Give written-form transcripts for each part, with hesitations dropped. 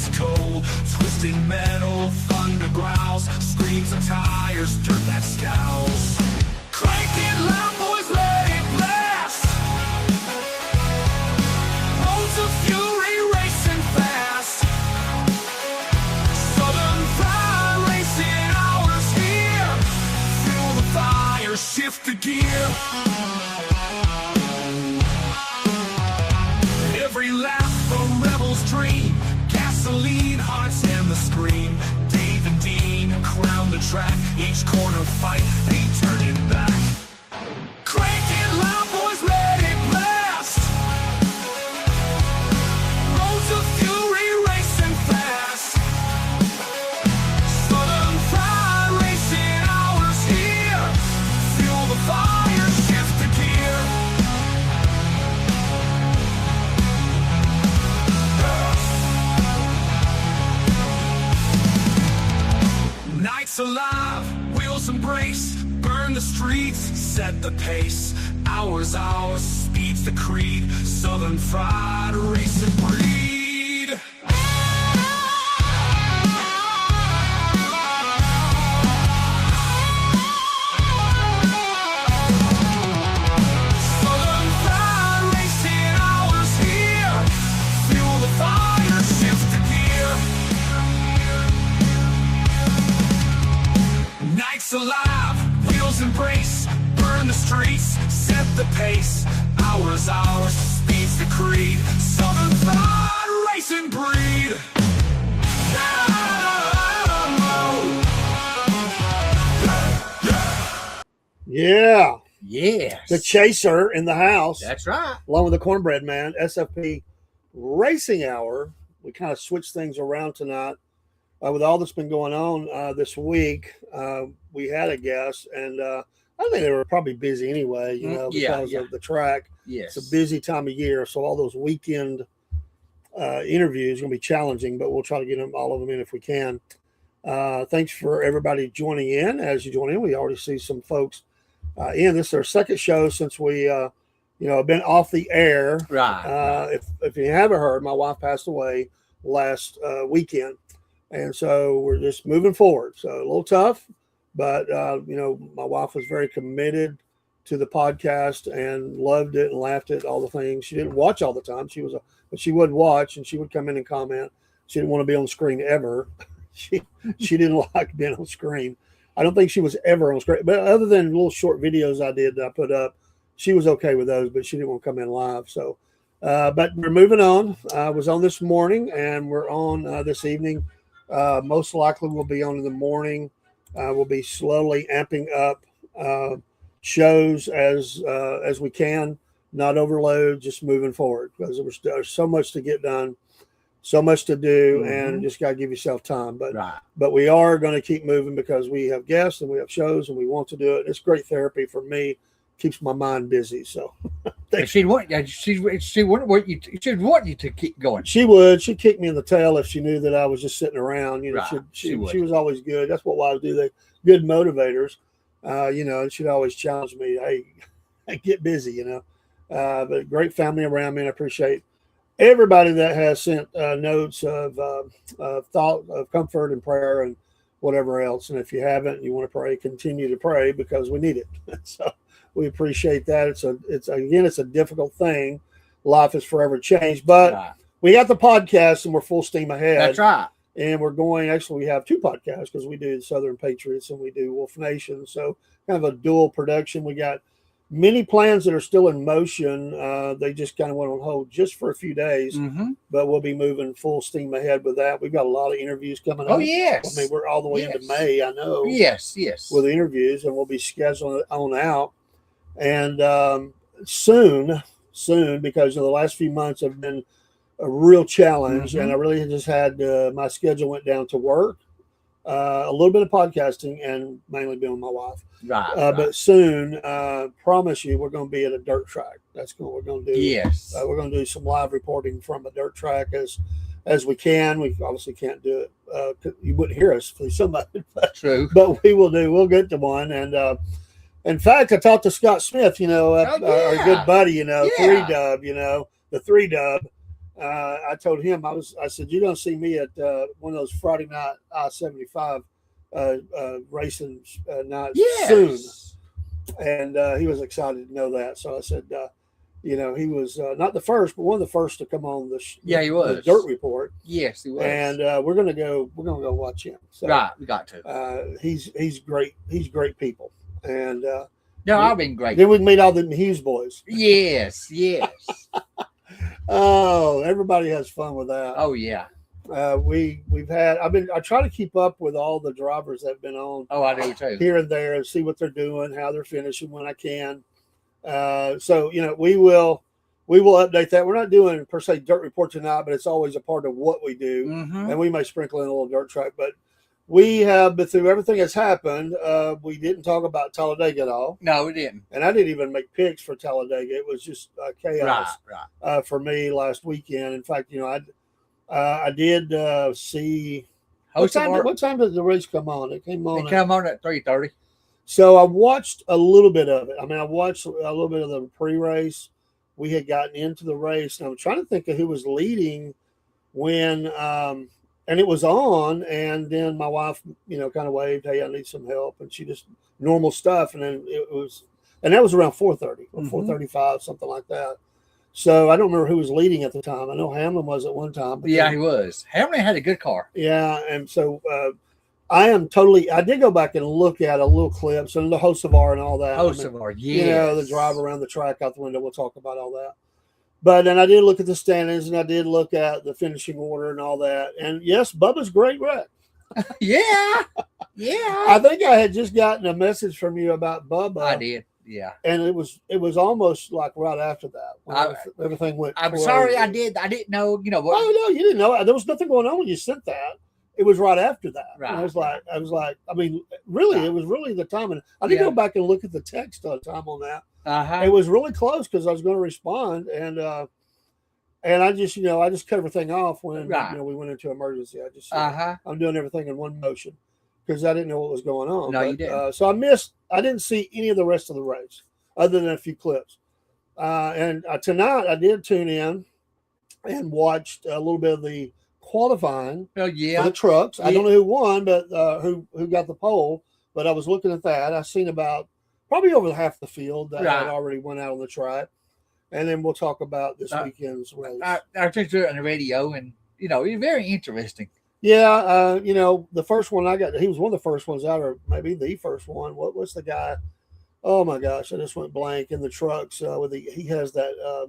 ice cold. Twisted metal, thunder growls, screams of tires, dirt that scowls. Crank it loud, boys, let it blast. Roads of fury racing fast. Southern Fried Racing Hour's here. Fuel the fire, shift the gear. Every lap a rebel's dream. Gasoline, hearts and the scream. Dave and Dean crown the track. Each corner fight, ain't turning back. Crank it loud, boys, let it blast. Roads of fury racing fast. Southern Fried Racing Hour's here. Fuel the fire, shift the gear. Nights alive, wheels embrace, burn the streets, set the pace. Hours, speed's the creed. Southern Fried Racing breed. Southern Fried Racing Hour's here. Fuel the fire, shift the gear. Nights alive, wheels embrace, burn the streets, set the pace. Hours, speed's the creed. Southern Fried Racing breed. Yeah. Yes. The Chaser in the house. That's right. Along with the Cornbread Man, SFP Racing Hour. We kind of switched things around tonight. With all that's been going on this week, we had a guest, and I think they were probably busy anyway, because of the track. Yes. It's a busy time of year, so all those weekend interviews are going to be challenging, but we'll try to get all of them in if we can. Thanks for everybody joining in. As you join in, we already see some folks in. This is our second show since we, have been off the air. Right. If you haven't heard, my wife passed away last weekend. And so we're just moving forward. So a little tough, but, my wife was very committed to the podcast and loved it and laughed at all the things. She didn't watch all the time. But she would watch, and she would come in and comment. She didn't want to be on screen ever. She didn't like being on screen. I don't think she was ever on screen. But other than little short videos I did that I put up, she was okay with those, but she didn't want to come in live. So, but we're moving on. I was on this morning, and we're on this evening. Most likely we'll be on in the morning. We'll be slowly amping up shows as we can, not overload, just moving forward, because there's so much to get done, so much to do, and just got to give yourself time. But we are going to keep moving because we have guests and we have shows and we want to do it. It's great therapy for me. Keeps my mind busy. So she'd want you to keep going. She would. She'd kick me in the tail if she knew that I was just sitting around. She was always good. That's what wives do. They good motivators. And she'd always challenge me. Hey, get busy. But great family around me, and I appreciate everybody that has sent notes of thought, of comfort and prayer and whatever else. And if you haven't, you want to pray, continue to pray because we need it. So we appreciate that. It's a difficult thing. Life is forever changed, but we got the podcast and we're full steam ahead. That's right. And we're going, actually, we have two podcasts because we do the Southern Patriots and we do Wolf Nation. So kind of a dual production. We got many plans that are still in motion. They just kind of went on hold just for a few days, but we'll be moving full steam ahead with that. We've got a lot of interviews coming up. Oh, yes. I mean, we're all the way into May, I know. Yes. With the interviews, and we'll be scheduling it on out. And soon, because the last few months have been a real challenge, and I really just had my schedule went down to work, a little bit of podcasting, and mainly being with my wife. Right. But soon, promise you, we're going to be at a dirt track. That's what we're going to do. Yes. We're going to do some live reporting from a dirt track as we can. We obviously can't do it. You wouldn't hear us through somebody. True. But we will do. We'll get to one. And in fact, I talked to Scott Smith, our good buddy, 3 Dub, the 3 Dub. I told him I said you're going to see me at one of those Friday night I-75 racing nights soon, and he was excited to know that. So I said, you know, he was not the first, but one of the first to come on he was the Dirt Report. Yes, he was. And we're gonna go watch him. So, right, we got to. He's great. He's great people, and no, I've been great. Then we meet all the Hughes boys. Yes. Oh, everybody has fun with that. Oh yeah. I try to keep up with all the drivers that have been on. Oh, I do too. Here and there, and see what they're doing, how they're finishing when I can. So you know, we will update that. We're not doing per se Dirt Report tonight, but it's always a part of what we do, and we may sprinkle in a little dirt track. But we have been through everything that's happened. We didn't talk about Talladega at all. No, we didn't. And I didn't even make picks for Talladega. It was just chaos for me last weekend. In fact, you know, I did see. What time did the race come on? It came on. It came on at 3:30. So I watched a little bit of it. I mean, I watched a little bit of the pre-race. We had gotten into the race, and I'm trying to think of who was leading when, and it was on. And then my wife, you know, kind of waved, "Hey, I need some help," and she just normal stuff. And then that was around 4:30 or 4:35, something like that. So I don't remember who was leading at the time. I know Hamlin was at one time. But he was. Hamlin had a good car. Yeah, and so I did go back and look at a little clip, so the Hocevar and all that. Hocevar, You know, the drive around the track out the window. We'll talk about all that. But then I did look at the standings, and I did look at the finishing order and all that. And yes, Bubba's great wreck. Yeah. I think I had just gotten a message from you about Bubba. I did. Yeah. And it was almost like right after that when everything went. I'm crazy. sorry, I didn't know. You know what? Oh no, you didn't know. There was nothing going on when you sent that. It was right after that. Right. I was like, I mean, really, It was really the time. And I did go back and look at the text time on that. It was really close because I was going to respond, and I just, you know, I just cut everything off when you know we went into emergency. I just, I'm doing everything in one motion because I didn't know what was going on. No, you didn't. So I didn't see any of the rest of the race other than a few clips. And tonight I did tune in and watched a little bit of the qualifying for the trucks. I don't know who won, but who got the pole. But I was looking at that. I seen about probably over half the field that had already went out on the track. And then we'll talk about this weekend's race. I took it on the radio, and you know, it's very interesting. Yeah, you know, the first one I got, he was one of the first ones out, or maybe the first one. What's the guy? Oh my gosh, I just went blank in the trucks. He has that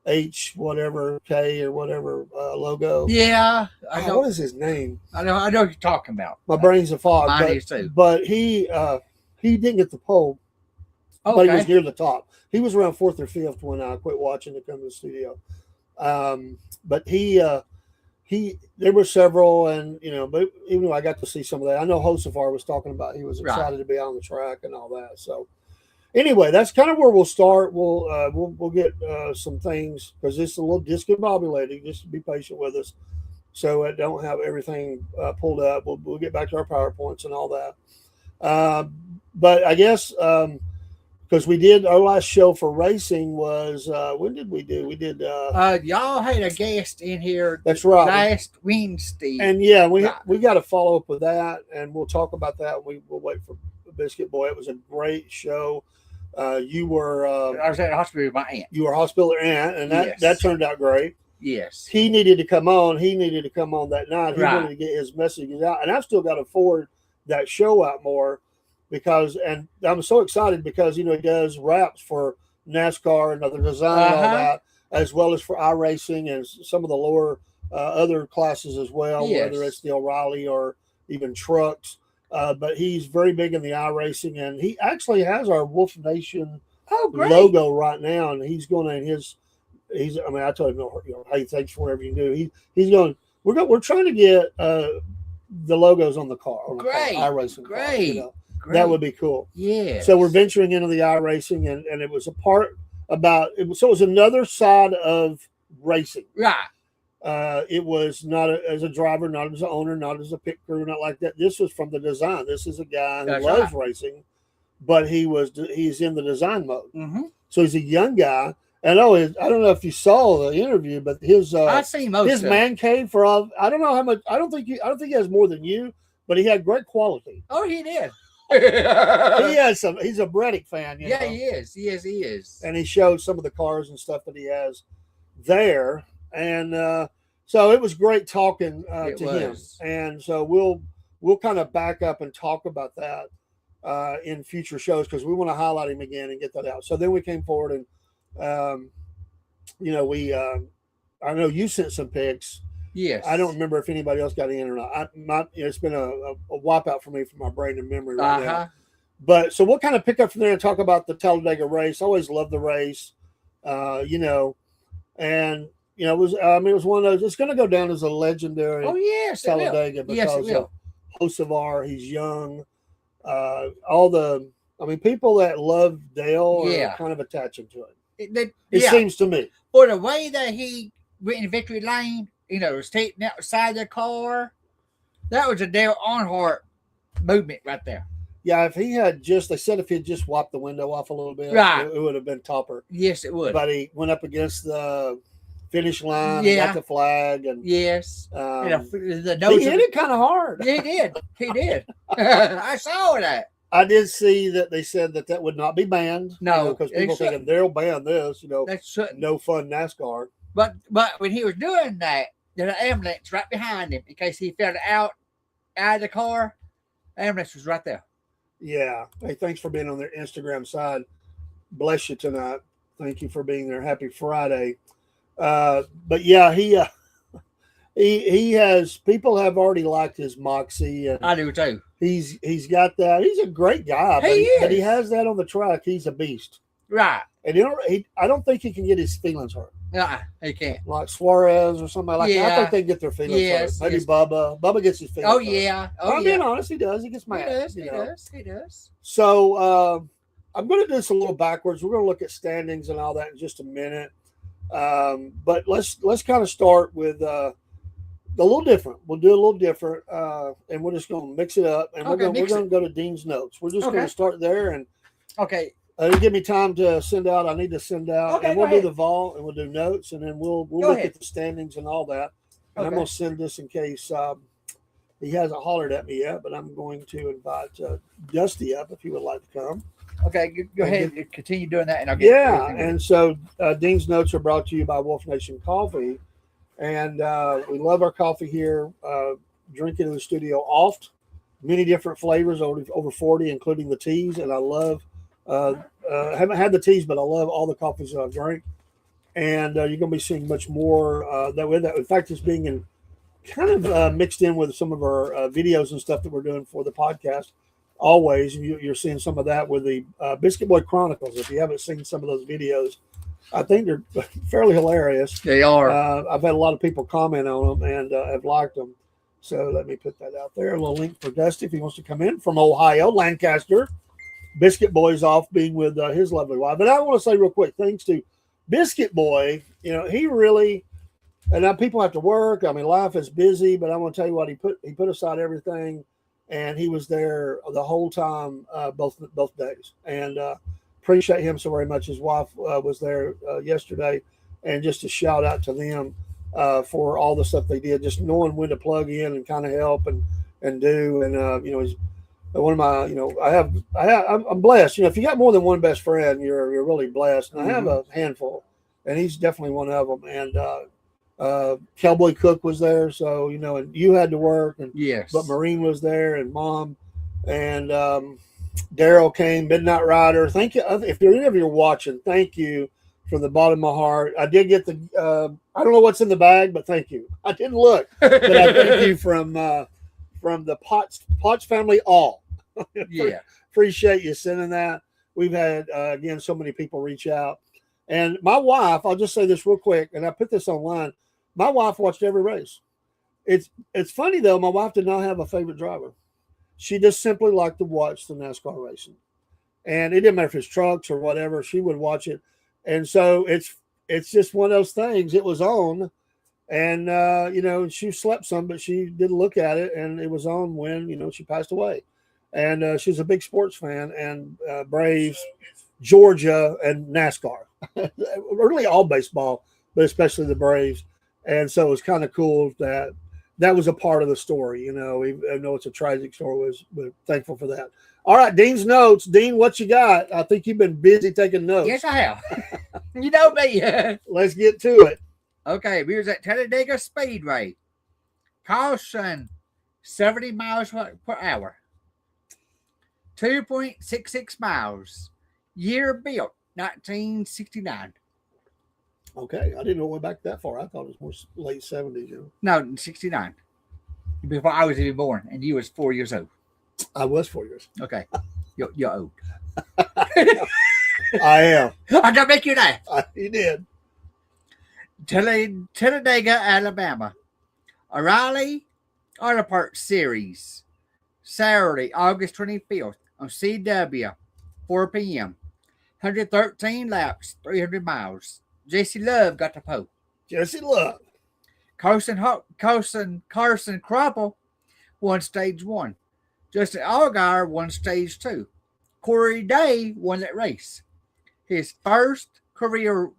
H whatever K or whatever logo. Yeah, I know. What is his name? I know what you're talking about. My brain's a fog. Mine is too. But he didn't get the pole. Okay. But he was near the top. He was around fourth or fifth when I quit watching to come to the studio. But there were several, and you know, but even though I got to see some of that, I know Hocevar was talking about he was excited to be out on the track and all that. So anyway, that's kind of where we'll start. We'll get some things because it's a little discombobulated. Just be patient with us, so I don't have everything pulled up. We'll get back to our PowerPoints and all that. But I guess because we did our last show for racing was when did we do? We did. Y'all had a guest in here. That's right. Last Wednesday. And we got to follow up with that, and we'll talk about that. We'll wait for Biscuit Boy. It was a great show. You were. I was at the hospital with my aunt. You were a hospital with your aunt, and that turned out great. Yes. He needed to come on. He needed to come on that night. He wanted to get his messages out, and I've still got to forward that show out more. And I'm so excited because, you know, he does wraps for NASCAR and other design and all that, as well as for iRacing and some of the lower other classes as well, whether it's the O'Reilly or even trucks. But he's very big in the iRacing, and he actually has our Wolf Nation logo right now. And he's going to I mean, I told him, you know, hey, thanks for whatever you do. He's going. We're trying to get the logos on the car. iRacing. Great. Car, you know. That would be cool. Yeah. So we're venturing into the iRacing, and it was a part about it. So it was another side of racing. Right. It was not as a driver, not as an owner, not as a pit crew, not like that. This was from the design. This is a guy who loves racing, but he's in the design mode. Mm-hmm. So he's a young guy, And I don't know if you saw the interview, but I see most his of man cave for all. I don't know how much. I don't think he has more than you, but he had great quality. Oh, he did. He has some. He's a Bredick fan, Yeah, know? he is. He is. And he showed some of the cars and stuff that he has there, and so it was great talking to him. And so we'll kind of back up and talk about that in future shows because we want to highlight him again and get that out. So then we came forward and we I know you sent some pics. Yes. I don't remember if anybody else got in or not. It's been a wipeout for me from my brain and memory right now. But so we'll kind of pick up from there and talk about the Talladega race. I always loved the race, and it was one of those. It's going to go down as a legendary. Oh yes, Talladega because of Hocevar. He's young. People that love Dale are kind of attaching to it. It seems to me. For the way that he went in victory lane, was taking outside the car, that was a Dale Earnhardt movement right there. Yeah, if he had they said if he had just wiped the window off a little bit, it would have been topper. Yes, it would. But he went up against the finish line, got the flag, and he hit it kind of hard. He did. I saw that. I did see that they said that would not be banned. No, because people thinking they'll ban this. That shouldn't. No fun NASCAR. But when he was doing that, there's an ambulance right behind him in case he fell out of the car. The ambulance was right there. Yeah. Hey, thanks for being on their Instagram side. Bless you tonight. Thank you for being there. Happy Friday. But yeah, he has people have already liked his moxie, and I do too. He's got that. He's a great guy, but he has that on the track. He's a beast, right? And I don't think he can get his feelings hurt. He can't. Like Suarez or somebody like that. I think they get their feelings hurt. Maybe Bubba. Bubba gets his feelings hurt. I'm being honest. He does. He gets mad. He does. So I'm going to do this a little backwards. We're going to look at standings and all that in just a minute. But let's kind of start with a little different. We'll do a little different, and we're just going to mix it up. And we're going to go to Dean's notes. We're just going to start there and give me time to send out. I need to send out, and we'll do the vault and we'll do notes, and then we'll look at the standings and all that. And I'm going to send this in case he hasn't hollered at me yet, but I'm going to invite Dusty up if he would like to come. Okay, go ahead and continue doing that, and I'll get and so Dean's notes are brought to you by Wolf Nation Coffee, and we love our coffee here. Drink it in the studio oft, many different flavors, over 40, including the teas, and I love. I haven't had the teas, but I love all the coffees that I've drank, and you're going to be seeing much more that with that. In fact, it's being kind of mixed in with some of our videos and stuff that we're doing for the podcast. Always, you're seeing some of that with the Biscuit Boy Chronicles. If you haven't seen some of those videos, I think they're fairly hilarious. They are. I've had a lot of people comment on them and have liked them. So let me put that out there. A little link for Dusty if he wants to come in from Ohio, Lancaster. Biscuit Boy's off being with his lovely wife. But I want to say real quick, thanks to Biscuit Boy, he really, and now people have to work. I mean, life is busy, but I want to tell you what, he put aside everything. And he was there the whole time, both days. And appreciate him so very much. His wife was there yesterday. And just a shout out to them for all the stuff they did, just knowing when to plug in and kind of help and do. And, he's one of my, I'm blessed. If you got more than one best friend, you're really blessed. And I have a handful. And he's definitely one of them. And, Cowboy Cook was there, so and you had to work, and but Maureen was there, and Mom, and Daryl came, Midnight Rider. Thank you. If any of you are watching, thank you from the bottom of my heart. I did get the I don't know what's in the bag, but thank you. I didn't look, but I thank you from the Potts family all. Appreciate you sending that. We've had again so many people reach out, and my wife. I'll just say this real quick, and I put this online. My wife watched every race. It's funny, though. My wife did not have a favorite driver. She just simply liked to watch the NASCAR racing. And it didn't matter if it's trucks or whatever. She would watch it. And so it's just one of those things. It was on. And, she slept some, but she did look at it. And it was on when, she passed away. And she's a big sports fan and Braves, Georgia, and NASCAR. really all baseball, but especially the Braves. And so it was kind of cool that that was a part of the story. You know, I know it's a tragic story, but thankful for that. All right, Dean's notes. Dean, what you got? I think you've been busy taking notes. Yes, I have. You know me. Let's get to it. Okay, we was at Talladega Speedway. Caution, 70 miles per hour. 2.66 miles. Year built, 1969. Okay, I didn't know it went back that far. I thought it was more late 70s. You No, 69. Before I was even born, and you was 4 years old. know, I was 4 years. Okay, you're old. I am. I gotta make you laugh. You did. Talladega, Alabama. O'Reilly Auto Parts Series. Saturday, August 25th on CW, 4 p.m. 113 laps, 300 miles. Jesse Love got the pole. Jesse Love. Carson Crumple won stage 1. Justin Allgaier won stage 2. Corey Day won that race. His first career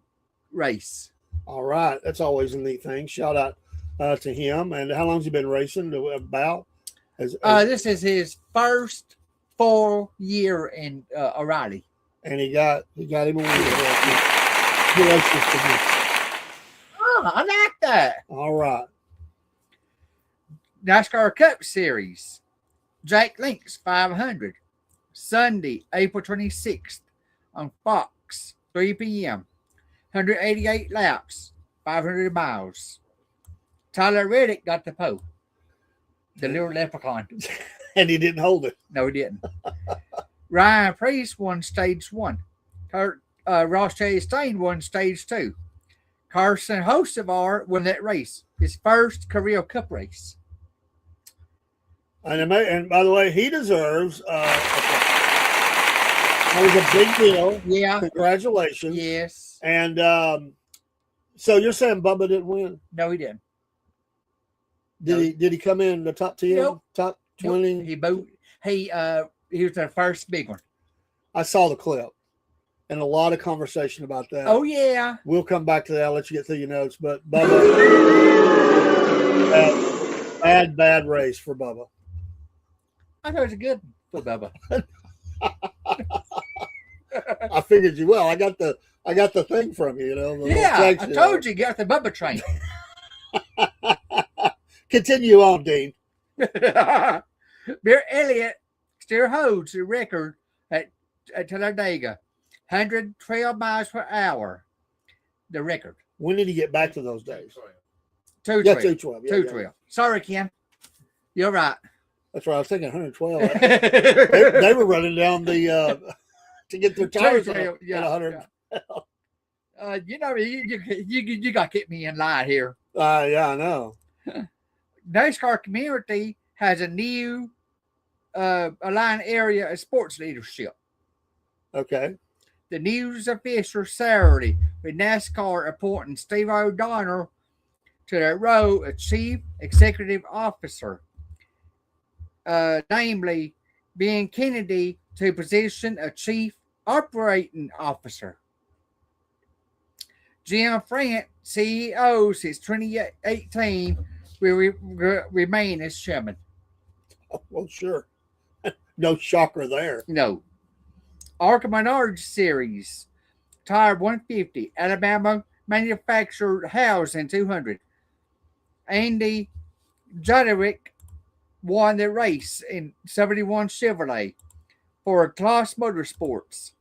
race. All right. That's always a neat thing. Shout out to him. And how long has he been racing? About? This is his first full year in O'Reilly. And he got him a win. Oh, I like that. All right. NASCAR Cup Series. Jake Links 500. Sunday, April 26th on Fox, 3 p.m. 188 laps, 500 miles. Tyler Reddick got the pole. The little leprechaun. And he didn't hold it. No, he didn't. Ryan Priest won stage 1. Ross Chastain won stage 2. Carson Hocevar won that race. His first career cup race. And by the way, he deserves that was a big deal. Yeah. Congratulations. Yes. And so you're saying Bubba didn't win? No, he didn't. Did he come in the top 10? Nope. Top 20? Nope. He was the first big one. I saw the clip. And a lot of conversation about that. Oh, yeah. We'll come back to that. I'll let you get through your notes. But Bubba, bad race for Bubba. I thought it was a good for Bubba. I figured you will. I got the thing from you, you know. Yeah, I told you got the Bubba train. Continue on, Dean. Bear Elliott still holds the record at Talladega. 112 miles per hour, the record. When did he get back to those days? 212. 212. Yeah, 212. Sorry, Ken. You're right. That's right. I was thinking 112. they were running down the to get their tires at 100. Yeah. You know, you got to keep me in line here. Yeah, I know. NASCAR community has a new aligned area of sports leadership. Okay. The news official Saturday with NASCAR appointing Steve O'Donnell to the role of Chief Executive Officer, namely Ben Kennedy to position of Chief Operating Officer. Jim Frant, CEO since 2018, will remain as chairman. Oh, well, sure. No shocker there. No. Arca Menard Series, Tire 150, Alabama manufactured housing 200. Andy Joderick won the race in 71 Chevrolet for Kloss Motorsports.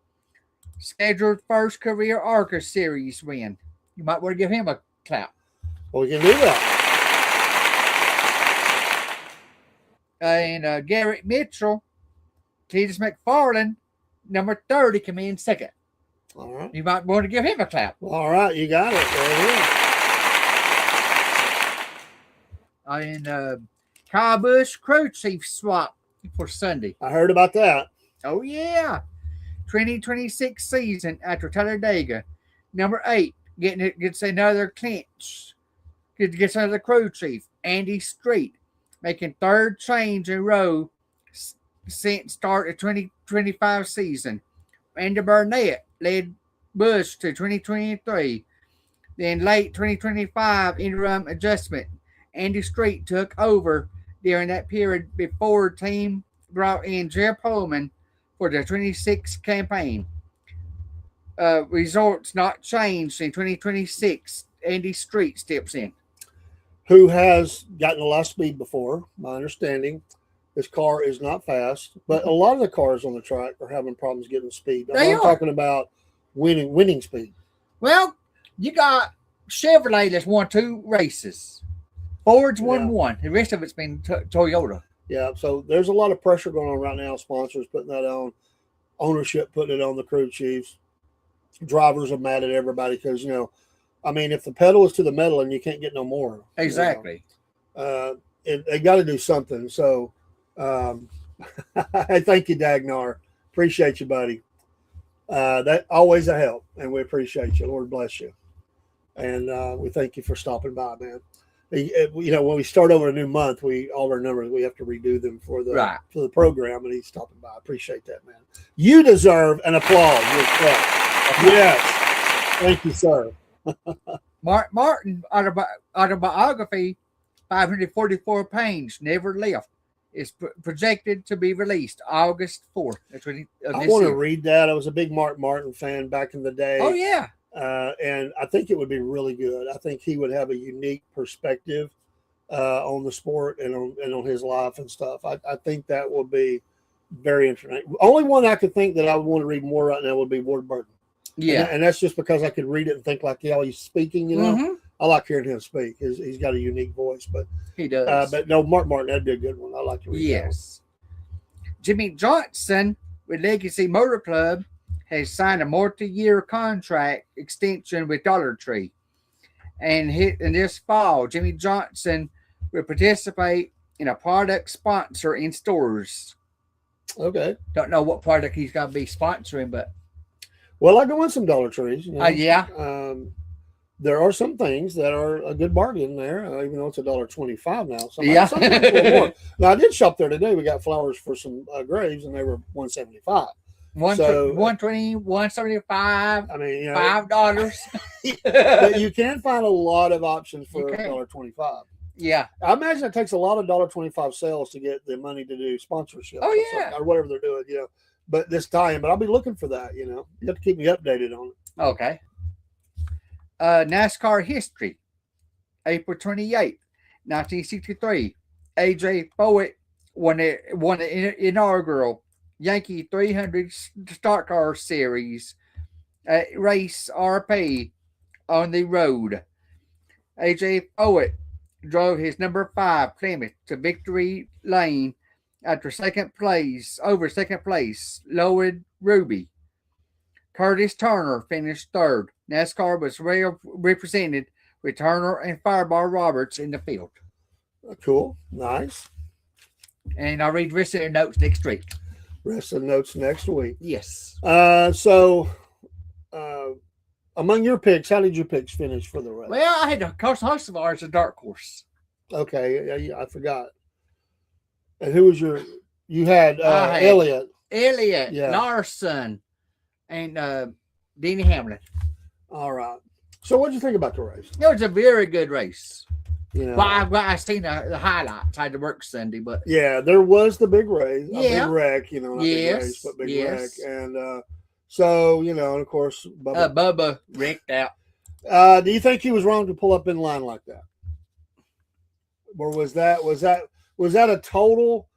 Scheduled first career Arca Series win. You might want to give him a clap. Well, we can do that. And Garrett Mitchell, Cletus McFarland, number 30, come in second. All right. You might want to give him a clap. All right, you got it. There it is. And Kyle Busch crew chief swap for Sunday. I heard about that. Oh, yeah. 2026 season after Talladega. Number 8 gets another clinch. Gets another crew chief, Andy Street, making third change in a row since start of 2025 season. Andy Burnett led Bush to 2023. Then late 2025 interim adjustment. Andy Street took over during that period before team brought in Jerry Pullman for the 26 campaign. Results not changed in 2026. Andy Street steps in. Who has gotten a lot of speed before, my understanding. His car is not fast, but a lot of the cars on the track are having problems getting speed. I'm talking about winning speed. Well, you got Chevrolet that's won 2 races. Ford's won 1. The rest of it's been Toyota. Yeah, so there's a lot of pressure going on right now. Sponsors putting that on, ownership putting it on the crew chiefs. Drivers are mad at everybody because, if the pedal is to the metal and you can't get no more. Exactly. They got to do something. So, I thank you, Dagnar. Appreciate you, buddy. That always a help, and we appreciate you. Lord bless you. And we thank you for stopping by, man. When we start over a new month, all our numbers, we have to redo them for the program, and he's stopping by. I appreciate that, man. You deserve an applause. Yes. Thank you, sir. Martin autobiography, 544 pages, never left, is projected to be released August 4th. I want to read that. I was a big Mark Martin fan back in the day. Oh, yeah. And I think it would be really good. I think he would have a unique perspective on the sport and on his life and stuff. I think that will be very interesting. Only one I could think that I would want to read more right now would be Ward Burton. Yeah. And that's just because I could read it and think like, he's speaking, Mm-hmm. I like hearing him speak. He's got a unique voice, but he does. But no, Mark Martin, that'd be a good one. I like to read that one. Jimmy Johnson with Legacy Motor Club has signed a multi-year contract extension with Dollar Tree. And in this fall, Jimmy Johnson will participate in a product sponsor in stores. Okay. Don't know what product he's going to be sponsoring, but. Well, I go in some Dollar Trees. Yeah. There are some things that are a good bargain there, even though it's $1.25 now. Some more. Now, I did shop there today. We got flowers for some graves, and they were $1.75. 120, 175. I mean, $5. But you can find a lot of options for $1.25. Yeah. I imagine it takes a lot of $1.25 sales to get the money to do sponsorship. Oh, yeah. Or whatever they're doing, But this time, I'll be looking for that, You have to keep me updated on it. Okay. NASCAR history. April 28th, 1963. A.J. Foyt won the inaugural Yankee 300 Stock Car Series race RP on the road. A.J. Foyt drove his number 5 Plymouth to victory lane over second place, Lloyd Ruby. Curtis Turner finished 3rd. NASCAR was well represented with Turner and Fireball Roberts in the field. Cool. Nice. And I'll read the rest of their notes next week. Rest of the notes next week. Yes. So, among your picks, how did your picks finish for the race? Well, I had the host of ours, a dark horse. Okay. I forgot. And who was you had Elliott. Larson, and Denny Hamlin. All right. So what did you think about the race? It was a very good race. Well, I seen the highlights. I had to work Sunday, but yeah, there was the big race, big wreck. Not yes, big race, but big wreck, and so and of course, Bubba wrecked out. Do you think he was wrong to pull up in line like that, or was that a total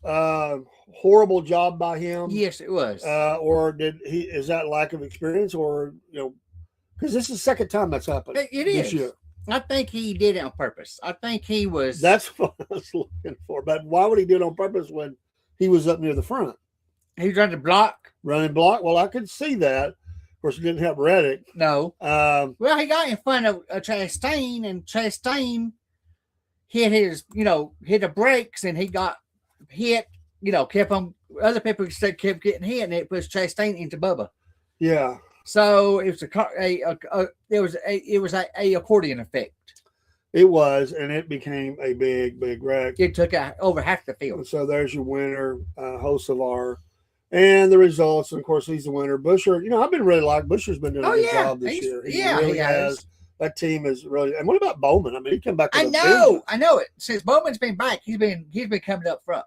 horrible job by him? Yes, it was. Or is that lack of experience, or because this is the second time that's happened. It is. This year. I think he did it on purpose. I think he was. That's what I was looking for. But why would he do it on purpose when he was up near the front? He was running block. Well, I could see that. Of course, it didn't help Reddick. No. Well, he got in front of Chastain, and Chastain hit hit the brakes, and he got hit. Kept on. Other people kept getting hit, and it pushed Chastain into Bubba. Yeah. So it was a accordion effect. It was, and it became a big wreck. It took over half the field. So there's your winner, Hocevar. and the results. And of course, he's the winner. Busher, I've been really like Busher's been doing a good job this He's- year. He yeah, really he has. has. That team is really. And what about Bowman? I mean, he come back. With I know it. Since Bowman's been back, he's been coming up front.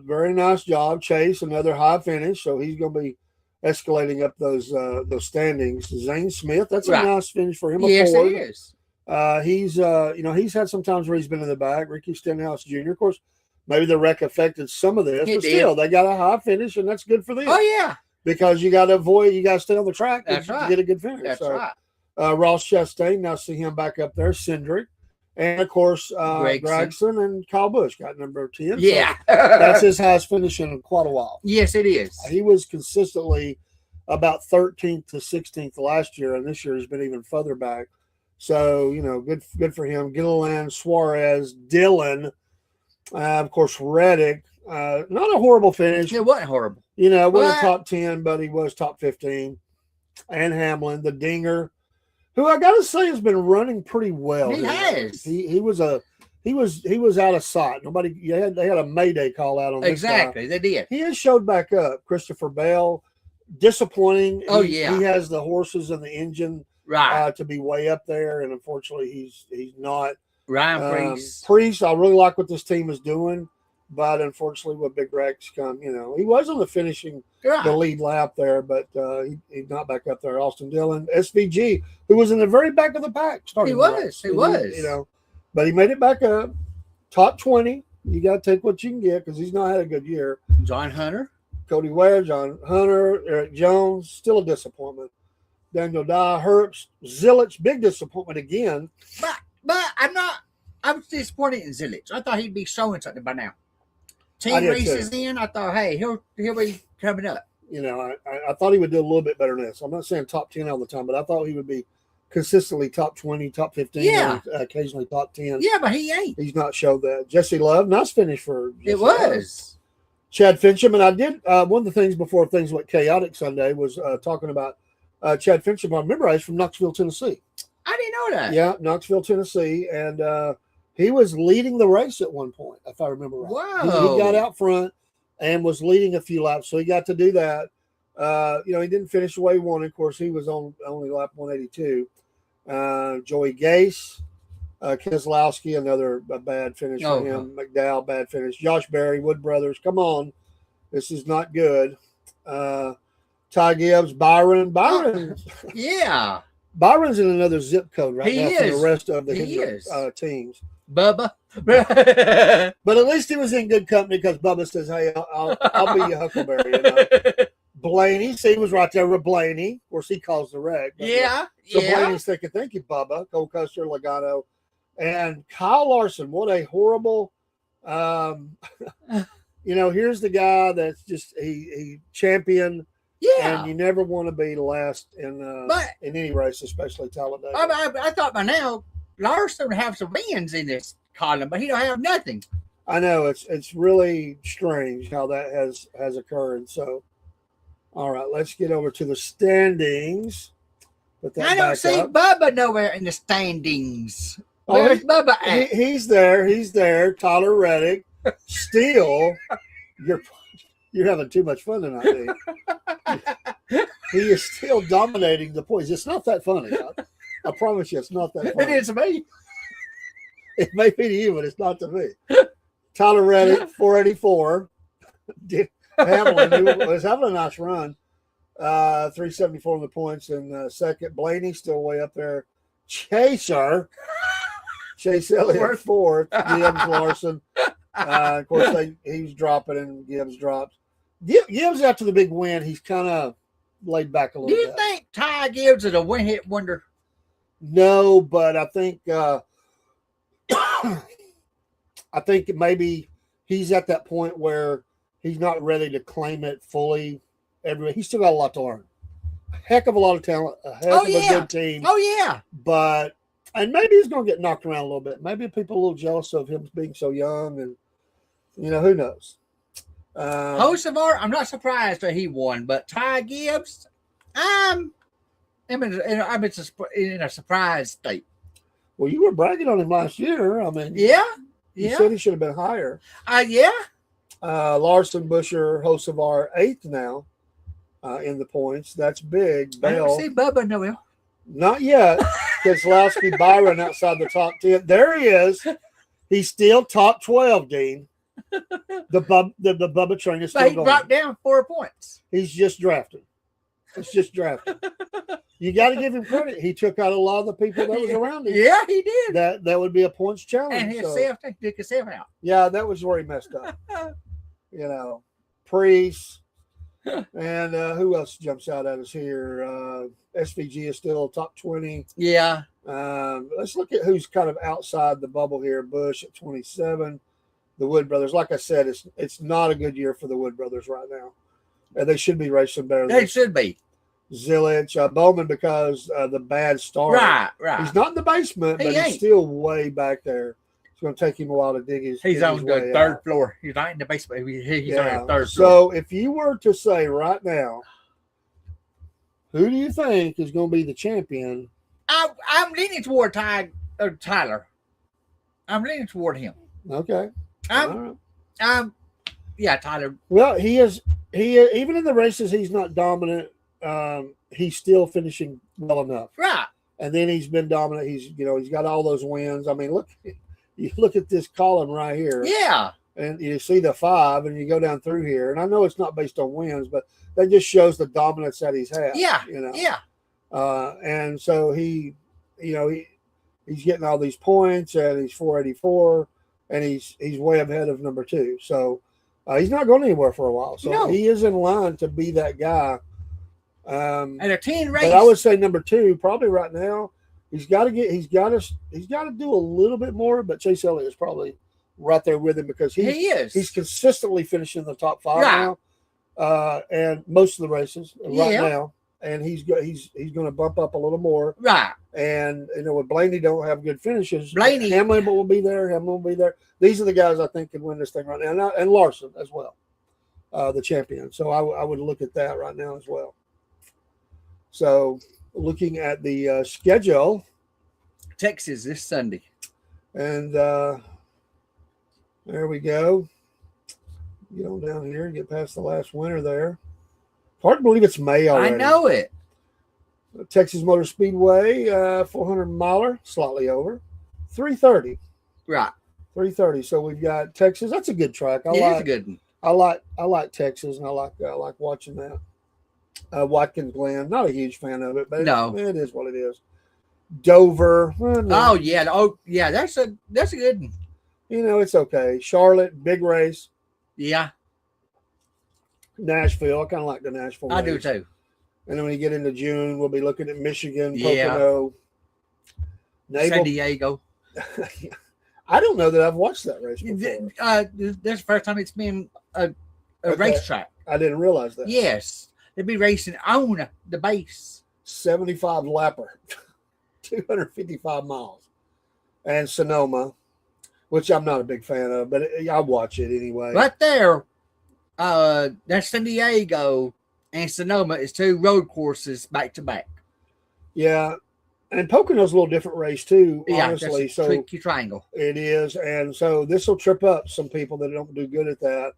Very nice job, Chase. Another high finish, so he's going to be escalating up those standings. Zane Smith, that's a Right. nice finish for him. Yes, Ford. it is. He's had some times where he's been in the back. Ricky Stenhouse Jr. Of course, maybe the wreck affected some of this, It but did. still, they got a high finish, and that's good for them. Oh yeah, Because you got to stay on the track. That's to right. Get a good finish. that's So, right. Ross Chastain, now see him back up there. Cindric, and of course, Gregson and Kyle Busch got number 10. Yeah, So that's his highest finish in quite a while. yes, it is. He was consistently about 13th to 16th last year, and this year he's been even further back. So, good for him. Gilliland, Suarez, Dillon, of course, Reddick. Not a horrible finish. It wasn't horrible. Wasn't But- top 10, but he was top 15. And Hamlin, the Dinger, who I got to say has been running pretty well. He has. He was out of sight. They had a Mayday call out on this guy. Exactly, they did. He has showed back up. Christopher Bell, disappointing. Oh, he has the horses and the engine Right, to be way up there, and unfortunately, he's not. Ryan Priest. Priest, I really like what this team is doing, but unfortunately, with big wrecks come, he was on the finishing, Right. the lead lap there, but he's not back up there. Austin Dillon, SVG, who was in the very back of the pack, starting. He the was, race. he was. But he made it back up, top 20. You got to take what you can get because he's not had a good year. John Hunter. Cody Ware, John Hunter, Eric Jones, still a disappointment. Daniel Dye, Herbst, Zillich, big disappointment again. But I was disappointed in Zillich. I thought he'd be showing something by now. I 10 did races in, I thought, hey, he'll be coming up. I thought he would do a little bit better than this. I'm not saying top 10 all the time, but I thought he would be consistently top 20, top 15, Yeah. and occasionally top 10. Yeah, but he ain't. He's not showed that. Jesse Love, nice finish for Jesse It Love. was. Chad Fincham, and I did one of the things before things went chaotic Sunday was talking about Chad Fincham. I remember he's from Knoxville, Tennessee. I didn't know that. Yeah, Knoxville, Tennessee, and he was leading the race at one point, if I remember right. Wow. He got out front and was leading a few laps, so he got to do that. He didn't finish the way he wanted. Of course, he was on only lap 182. Joey Gase, Keselowski, another bad finish for him. McDowell, bad finish. Josh Berry, Wood Brothers, come on. This is not good. Ty Gibbs, Byron. Yeah. Byron's in another zip code right He now from is. the rest of the He Hendrick, is. teams. Bubba. But at least he was in good company because Bubba says, hey, I'll be your Huckleberry. Blaney, see, he was right there with Blaney. Of course, he caused the wreck. But Yeah. So yeah. Blaney's thinking, thank you, Bubba, Cole Custer, Logano. And Kyle Larson, what a horrible, here's the guy that's just, he champion. Yeah. And you never want to be last in any race, especially Talladega. I thought by now Larson would have some wins in this column, but he don't have nothing. I know it's really strange how that has occurred. So, all right, let's get over to the standings. Put that I don't back see up. Bubba nowhere in the standings. Oh, Where's Bubba at? He's there. He's there. Tyler Reddick. Still, you're having too much fun tonight, Dave. He is still dominating the points. It's not that funny. I promise you, it's not that funny. It is me. It may be to you, but it's not to me. Tyler Reddick, 484. Hamlin, who was having a nice run, 374 on the points in second. Blaney still way up there. Chase Elliott, fourth. Gibbs, Larson. Of course, he was dropping and Gibbs dropped. Gibbs after the big win, he's kind of laid back a little Do you bit. think Ty Gibbs is a one-hit wonder? No, but I think maybe he's at that point where he's not ready to claim it fully. He's still got a lot to learn. A heck of a lot of talent, a heck of a good team. Oh, yeah. And maybe he's going to get knocked around a little bit. Maybe people are a little jealous of him being so young, and who knows. Hocevar, I'm not surprised that he won, but Ty Gibbs, I'm in a surprise state. Well, you were bragging on him last year. I mean, Yeah. you Yeah. said he should have been higher. Yeah. Larson Busher, Hocevar, 8th now in the points. That's big. I don't Bell, see Bubba nowhere. not yet. Keselowski, Byron outside the top 10. There he is. He's still top 12, Dean. The Bubba train is But still he going. dropped down 4 points. He's just drafted. It's just drafted. You got to give him credit. He took out a lot of the people that was around him. Yeah, he did. That would be a points challenge. And himself took himself out. Yeah, that was where he messed up. You know, Priest. And who else jumps out at us here? SVG is still top 20. Yeah. Let's look at who's kind of outside the bubble here. Bush at 27. The Wood Brothers. Like I said, it's not a good year for the Wood Brothers right now. And they should be racing better. They should be. Zilich, Bowman, because the bad start. Right. He's not in the basement, but he's still way back there. It's going to take him a while to dig his. He's on the third out. floor. He's not in the basement. He's on the third floor. So if you were to say right now, who do you think is going to be the champion? I'm leaning toward Tyler. I'm leaning toward him. Okay. Yeah, Tyler. Well, he is even in the races he's not dominant. He's still finishing well enough. Right. And then he's been dominant. He's got all those wins. I mean, you look at this column right here. Yeah. And you see the 5 and you go down through here. And I know it's not based on wins, but that just shows the dominance that he's had. Yeah. Yeah. And so he's getting all these points and he's 484 and he's way ahead of number 2. So he's not going anywhere for a while. So he is in line to be that guy. And a 10 race. But I would say number 2, probably right now, he's got to do a little bit more, but Chase Elliott is probably right there with him because he's consistently finishing the top 5 now. And most of the races now. And he's going to bump up a little more. Right. And, with Blaney don't have good finishes. Hamlin will be there. These are the guys I think can win this thing right now. And Larson as well, the champion. So I would look at that right now as well. So looking at the schedule. Texas this Sunday. And there we go. Get on down here and get past the last winter there. Hard to believe it's May already. I know it. Texas Motor Speedway, 400 miler, slightly over. 330. Right. 330. So we've got Texas. That's a good track. It's a good one. I like Texas, and I like watching that. Watkins Glen, not a huge fan of it, but it is what it is. Dover. Well, no. Oh yeah. That's a good one. It's okay. Charlotte, big race. Yeah. Nashville. I kind of like the Nashville race. I do too. And then when you get into June, we'll be looking at Michigan, Pocono, San Diego. I don't know that I've watched that race before. This is the first time it's been a racetrack. I didn't realize that. Yes. They'll be racing on the base. 75 lapper, 255 miles. And Sonoma, which I'm not a big fan of, but I watch it anyway. Right there, that's San Diego and Sonoma is 2 road courses back to back. Yeah. And Pocono's a little different race too, honestly. That's a tricky triangle. It is. And so this will trip up some people that don't do good at that.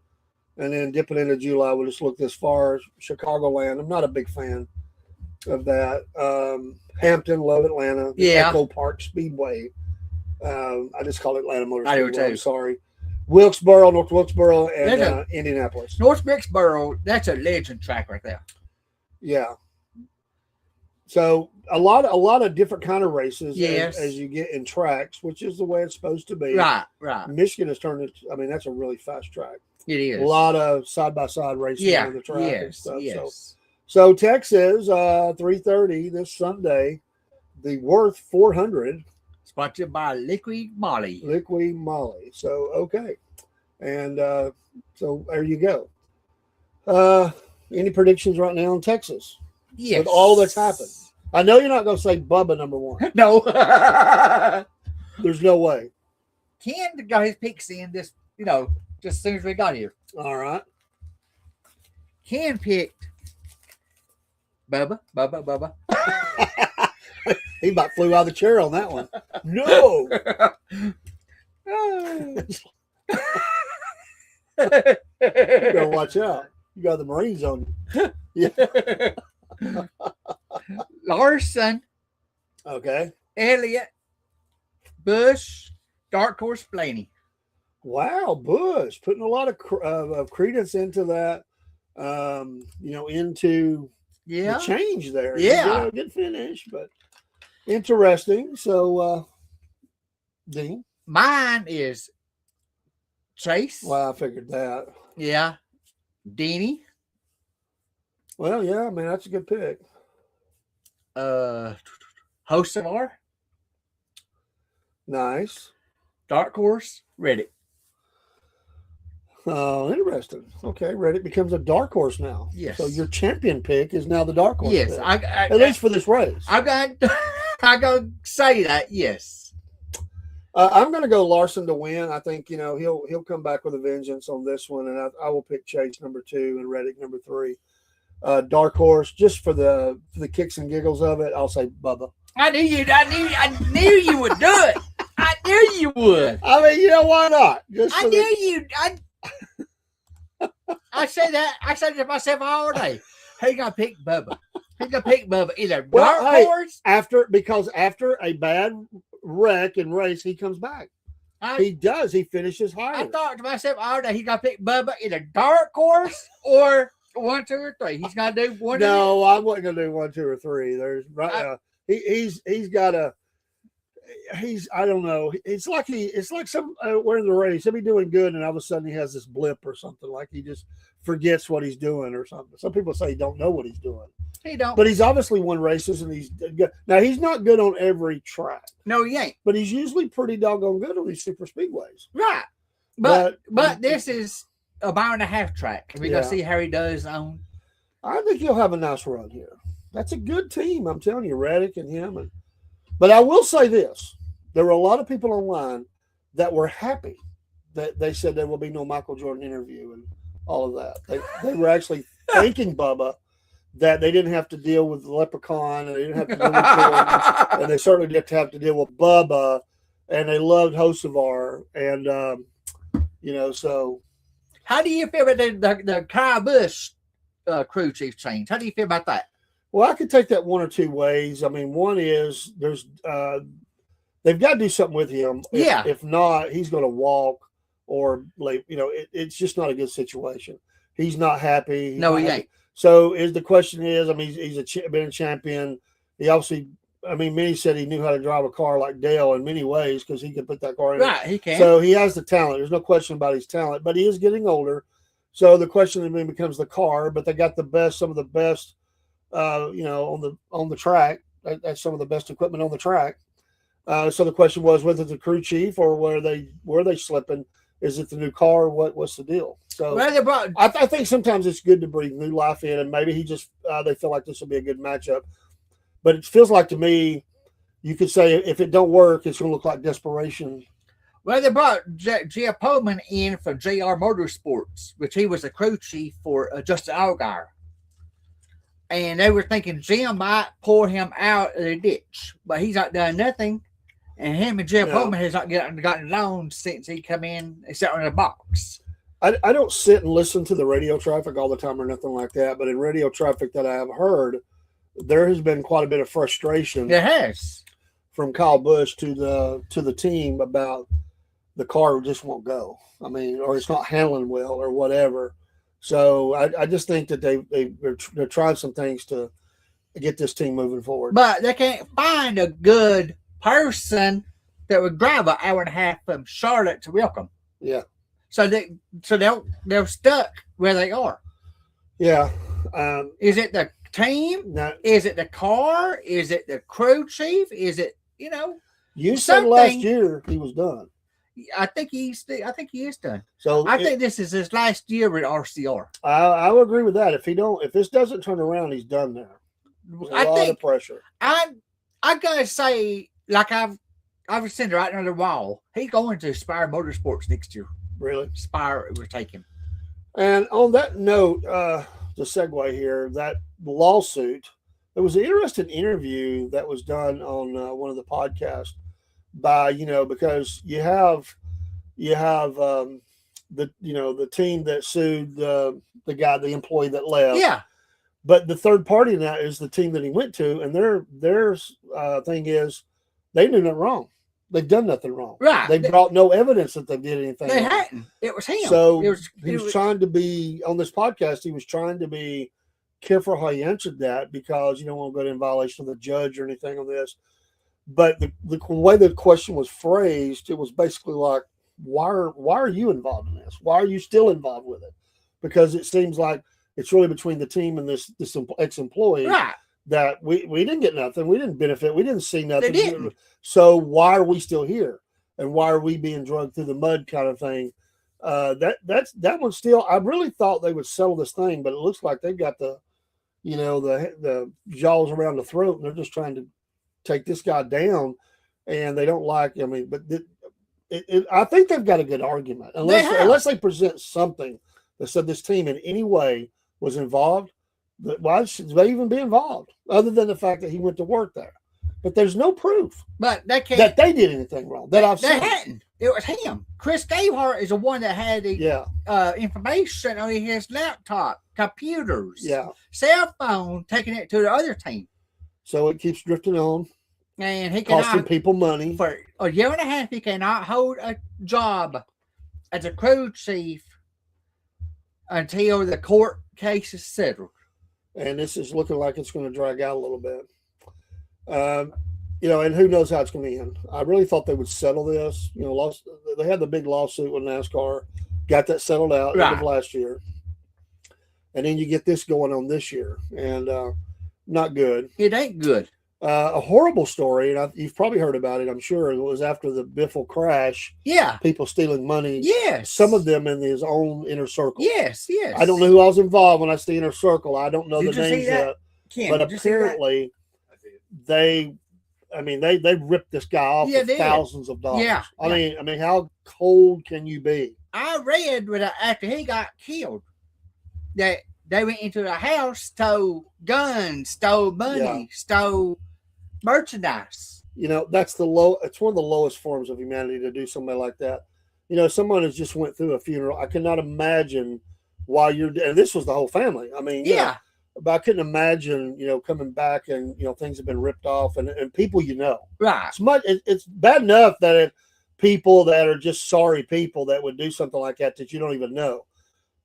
And then dipping into July, we'll just look this far. Chicagoland, I'm not a big fan of that. Hampton, love Atlanta. Echo Park Speedway. I just call it Atlanta Motor Speedway. I do too. I'm sorry. Wilkesboro, North Wilkesboro, and Indianapolis. North Wilkesboro, that's a legend track right there. Yeah. So a lot of different kind of races as you get in tracks, which is the way it's supposed to be. Right. Michigan has turned it. I mean, that's a really fast track. It is. A lot of side-by-side racing on the track and stuff. Yes. So Texas, 3:30 this Sunday, the Worth 400. Sponsored by Liquid Molly. So, okay. And so there you go. Any predictions right now in Texas? Yes. With all that's happened. I know you're not going to say Bubba number 1. No. There's no way. Ken got his picks in just as soon as we got here. All right. Ken picked Bubba. He about flew out of the chair on that one. No. better watch out. You got the Marines on you. Yeah. Larson, Okay. Elliott, Bush, Dark Horse Blaney. Wow, Bush putting a lot of credence into that. Into Yeah. the change there. Yeah. Good finish, but interesting. So, Dean. Mine is Chase. Well, I figured that. Yeah. Deanie. Well, yeah, I mean, that's a good pick. Hocevar. Nice. Dark Horse, Reddick. Interesting. Okay, Reddit becomes a dark horse now. Yes. So your champion pick is now the dark horse. Yes, pick, at least for this race. I got to say that. Yes. I'm going to go Larson to win. I think he'll come back with a vengeance on this one, and I will pick Chase number 2 and Reddick number 3. Dark horse, just for the kicks and giggles of it, I'll say Bubba. I knew you would do it. I knew you would. I mean, why not? I knew you. I say that. I say to myself all day. He gonna pick Bubba. He's gonna pick Bubba. Either dark horse. After a bad wreck and race, he comes back. He does. He finishes higher. I thought to myself all day. He's gonna pick Bubba, either dark horse or 1, 2, or 3. He's gonna do one. No, I wasn't gonna do 1, 2, or 3. There's he's got a. I don't know. It's like some we're in the race. He'll be doing good, and all of a sudden he has this blip or something. Like he just forgets what he's doing or something. Some people say he don't know what he's doing. He don't. But he's obviously won races, and he's good. Now he's not good on every track. No, he ain't. But he's usually pretty doggone good on these super speedways. Right. But this is a 1.5-mile track. We're gonna see how he does on. I think he'll have a nice run here. That's a good team. I'm telling you, Reddick and him. But I will say this. There were a lot of people online that were happy that they said there will be no Michael Jordan interview and all of that. They were actually thanking Bubba that they didn't have to deal with the Leprechaun and they didn't have to deal with Jordan, and they certainly didn't have to deal with Bubba, and they loved Hocevar. And, so. How do you feel about the Kyle Busch crew chief change? How do you feel about that? Well, I could take that one or two ways. I mean, one is they've got to do something with him. If not, he's going to walk or it's just not a good situation. He's not happy. No, he ain't. So the question is, I mean, he's been a champion. He obviously, I mean, many said he knew how to drive a car like Dale in many ways because he could put that car in. Right, he can. So he has the talent. There's no question about his talent, but he is getting older. So the question then becomes the car, but they got some of the best, on the track. That's some of the best equipment on the track. So the question was whether the crew chief or were they slipping? Is it the new car? What's the deal? So I think sometimes it's good to breathe new life in, and maybe they feel like this will be a good matchup. But it feels like to me, you could say if it don't work, it's going to look like desperation. Well, they brought Jeff Pullman in from JR Motorsports, which he was the crew chief for Justin Allgaier. And they were thinking Jim might pour him out of the ditch, but he's not done nothing. And him and Jeff Pullman has not gotten along since he come in and sat in a box. I don't sit and listen to the radio traffic all the time or nothing like that, but in radio traffic that I have heard, there has been quite a bit of frustration. There has. From Kyle Busch to the team about the car just won't go. I mean, or it's not handling well or whatever. So I just think that they're trying some things to get this team moving forward. But they can't find a good person that would drive an hour and a half from Charlotte to Welcome. Yeah. So they're stuck where they are. Yeah. Is it the team? No. Is it the car? Is it the crew chief? Is it You said last year he was done. I think he is done. So I think this is his last year with RCR. I would agree with that. If this doesn't turn around, he's done there. There's a lot of pressure. I gotta say, like I've seen right under the wall. He's going to Spire Motorsports next year. Really? Spire will take him. And on that note, the segue here, that lawsuit, there was an interesting interview that was done on one of the podcasts by, because you have the team that sued the employee that left. Yeah. But the third party now is the team that he went to, and their thing is they knew nothing wrong. They've done nothing wrong. Right. They brought no evidence that they did anything They wrong. hadn't. It was him. So he was trying to be on this podcast. He was trying to be careful how he answered that because you don't want to go in violation of the judge or anything on this. But the way the question was phrased, it was basically like, why are you involved in this? Why are you still involved with it? Because it seems like it's really between the team and this ex-employee. right. That we didn't get nothing. We didn't benefit. We didn't see nothing. They didn't. So why are we still here? And why are we being dragged through the mud kind of thing? That one still, I really thought they would settle this thing, but it looks like they've got the jaws around the throat and they're just trying to take this guy down and they don't like, but I think they've got a good argument unless they present something that said this team in any way was involved. Why should they even be involved other than the fact that he went to work there? But there's no proof But they can't. that they did anything wrong that I've They seen. hadn't. It was him. Chris Gabehart is the one that had the information on his laptop, computers, cell phone, taking it to the other team. So it keeps drifting on, And he costing cannot, people money. for a year and a half, he cannot hold a job as a crew chief until the court case is settled. And this is looking like it's going to drag out a little bit. And who knows how it's going to end. I really thought they would settle this. They had the big lawsuit with NASCAR, got that settled out end of last year. And then you get this going on this year, and not good. It ain't good. A horrible story, and you've probably heard about it, I'm sure. It was after the Biffle crash. Yeah. People stealing money. Yes. Some of them in his own inner circle. Yes. I don't know who else involved when I say inner circle. I don't know Did the you see names that? yet. Kim, But did you see that? apparently, they ripped this guy off Yeah, for they did. thousands of dollars. Yeah. I mean, how cold can you be? I read after he got killed that they went into the house, stole guns, stole money, stole merchandise. That's it's one of the lowest forms of humanity to do something like that. Someone has just went through a funeral. I cannot imagine why and this was the whole family. I mean, but I couldn't imagine, coming back and, things have been ripped off and people, Right. It's bad enough that people that are just sorry people that would do something like that you don't even know.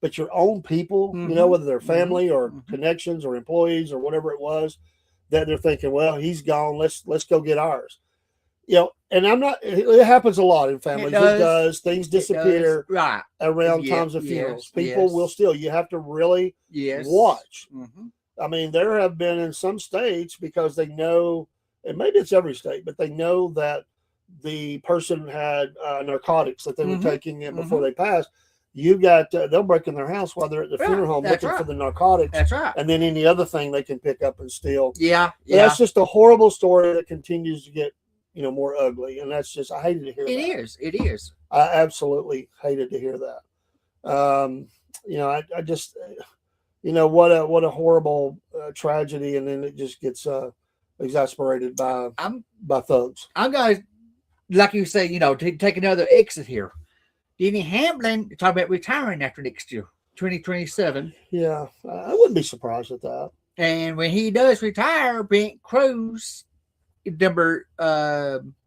But your own people, whether they're family or connections or employees or whatever it was, that they're thinking, well, he's gone. Let's go get ours. And I'm not. It happens a lot in families. It does. Things disappear around times of funerals. People will still. You have to really watch. Mm-hmm. I mean, there have been in some states because they know, and maybe it's every state, but they know that the person had narcotics that they were taking in before they passed. You got they'll break in their house while they're at the funeral home looking for the narcotics. That's right. And then any other thing they can pick up and steal. Yeah. That's just a horrible story that continues to get more ugly, and that's just I hated to hear. It is. I absolutely hated to hear that. I just what a horrible tragedy, and then it just gets exasperated by thugs. I'm going to, like you say, take another exit here. Denny Hamlin talking about retiring after next year, 2027. Yeah, I wouldn't be surprised at that. And when he does retire, Brent Cruz, number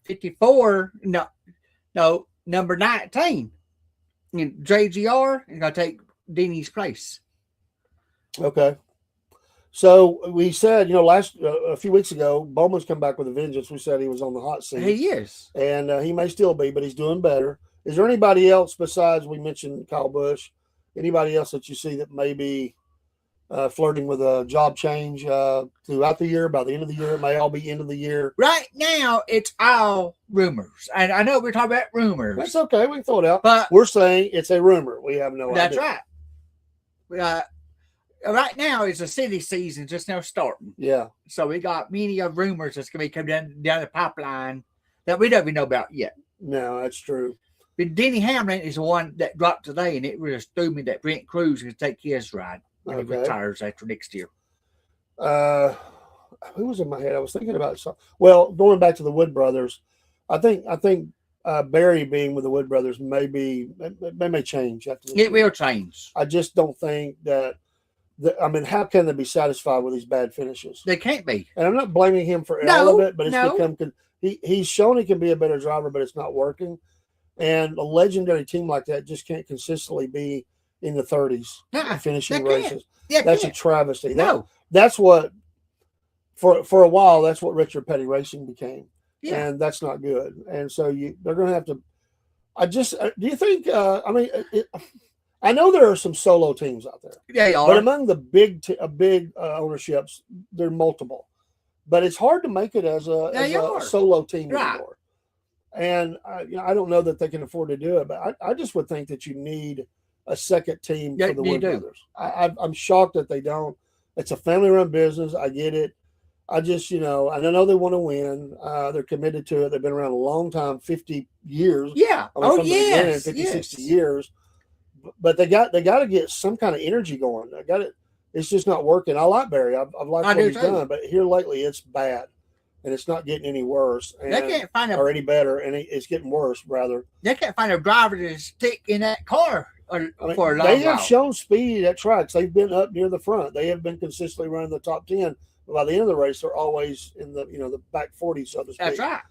54, number 19, and JGR is going to take Denny's place. Okay. So we said, a few weeks ago, Bowman's come back with a vengeance. We said he was on the hot seat. He is. And he may still be, but he's doing better. Is there anybody else besides we mentioned Kyle Busch? Anybody else that you see that may be flirting with a job change throughout the year? By the end of the year, it may all be end of the year. Right now, it's all rumors. And I know we're talking about rumors. That's okay. We can throw it out. But we're saying it's a rumor. We have no idea. That's right. Right now, it's a city season just now starting. Yeah. So we got many of rumors that's going to be coming down the pipeline that we don't even know about yet. No, that's true. But Denny Hamlin is the one that dropped today, and it really threw me that Brent Cruz can take his ride when he retires after next year. Who was in my head? I was thinking about something. Well, going back to the Wood brothers, I think Barry being with the Wood Brothers may change after this It year. will change. I just don't think that. I mean, how can they be satisfied with these bad finishes? They can't be. And I'm not blaming him for all of it, but it's become he's shown he can be a better driver, but it's not working. And a legendary team like that just can't consistently be in the 30s finishing races. That's a travesty. That's what for a while. That's what Richard Petty Racing became, and that's not good. And so they're going to have to. Do you think? I know there are some solo teams out there. They are. But among the big ownerships, there are multiple. But it's hard to make it as a solo team anymore. And I don't know that they can afford to do it. But I just would think that you need a second team for the Wood Brothers. I'm shocked that they don't. It's a family-run business. I get it. I just, and I know they want to win. They're committed to it. They've been around a long time, 50 years. Yeah. From the beginning, 50, 60 years. But they got to get some kind of energy going. It's just not working. I like Barry. I've liked what he's done, but here lately it's bad, and it's not getting any worse. And, they can't find or any better, and it's getting worse rather. They can't find a driver to stick in that car for a long while. They have shown speed at tracks. They've been up near the front. They have been consistently running the top 10. But by the end of the race, they're always in the back 40, so to speak. That's right.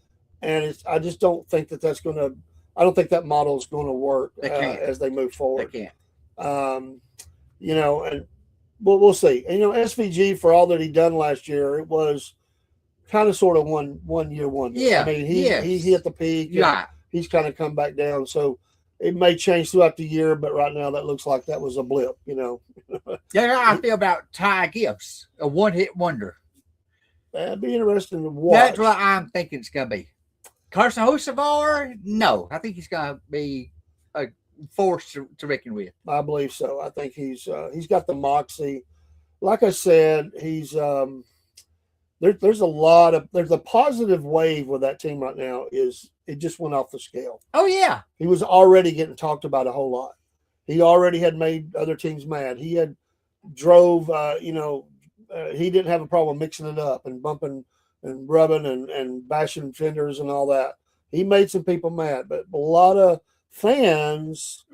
And I just don't think that's going to. I don't think that model is going to work as they move forward. They can't. And we'll see. And SVG, for all that he done last year, it was kind of sort of one year wonder. Yeah. I mean, he hit the peak. Yeah. He's kind of come back down. So it may change throughout the year, but right now that looks like that was a blip. That's how I feel about Ty Gibbs, a one-hit wonder. That'd be interesting to watch. That's what I'm thinking it's going to be. Carson Hocevar, no. I think he's going to be a force to reckon with. I believe so. I think he's got the moxie. Like I said, he's there's a positive wave with that team right now. It just went off the scale. Oh yeah, he was already getting talked about a whole lot. He already had made other teams mad. He had drove. He didn't have a problem mixing it up and bumping and rubbing and bashing fenders and all that. He made some people mad, but a lot of fans,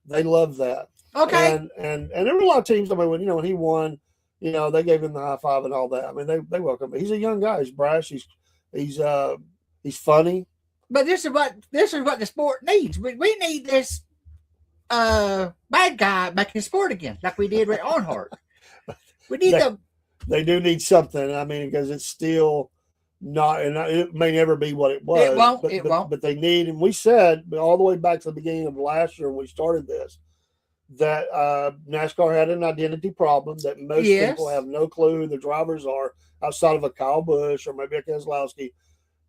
they love that. Okay. And there were a lot of teams. I mean, when he won, they gave him the high five and all that. I mean, they welcome him. He's a young guy. He's brash. He's funny. But this is what the sport needs. We need this bad guy back in sport again, like we did with Earnhardt. We need them. They do need something. I mean, because it's still not, and it may never be what it was. It won't. But they need, and we said all the way back to the beginning of last year when we started this, that NASCAR had an identity problem, that most people have no clue who the drivers are outside of a Kyle Busch or maybe a Keselowski.